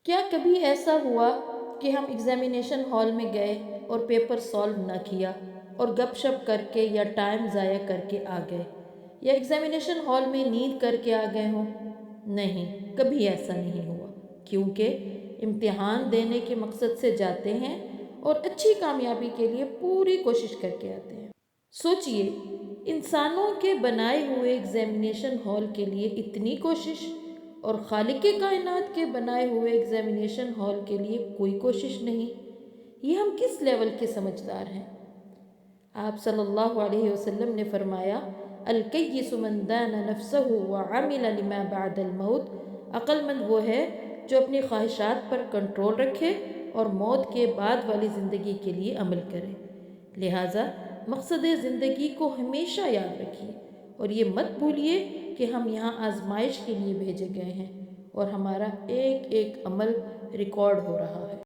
کیا کبھی ایسا ہوا کہ ہم ایگزامینیشن ہال میں گئے اور پیپر سالو نہ کیا اور گپ شپ کر کے یا ٹائم ضائع کر کے آ گئے، یا ایگزامینیشن ہال میں نیند کر کے آ گئے ہوں؟ نہیں، کبھی ایسا نہیں ہوا، کیونکہ امتحان دینے کے مقصد سے جاتے ہیں اور اچھی کامیابی کے لیے پوری کوشش کر کے آتے ہیں۔ سوچئے، انسانوں کے بنائے ہوئے ایگزامینیشن ہال کے لیے اتنی کوشش، اور خالق کائنات کے بنائے ہوئے ایگزامینیشن ہال کے لیے کوئی کوشش نہیں۔ یہ ہم کس لیول کے سمجھدار ہیں؟ آپ صلی اللہ علیہ وسلم نے فرمایا، الکیس من دان نفسہ وعمل لما بعد الموت، عقل مند وہ ہے جو اپنی خواہشات پر کنٹرول رکھے اور موت کے بعد والی زندگی کے لیے عمل کرے۔ لہٰذا مقصد زندگی کو ہمیشہ یاد رکھیے، اور یہ مت بھولیے کہ ہم یہاں آزمائش کے لیے بھیجے گئے ہیں، اور ہمارا ایک ایک عمل ریکارڈ ہو رہا ہے۔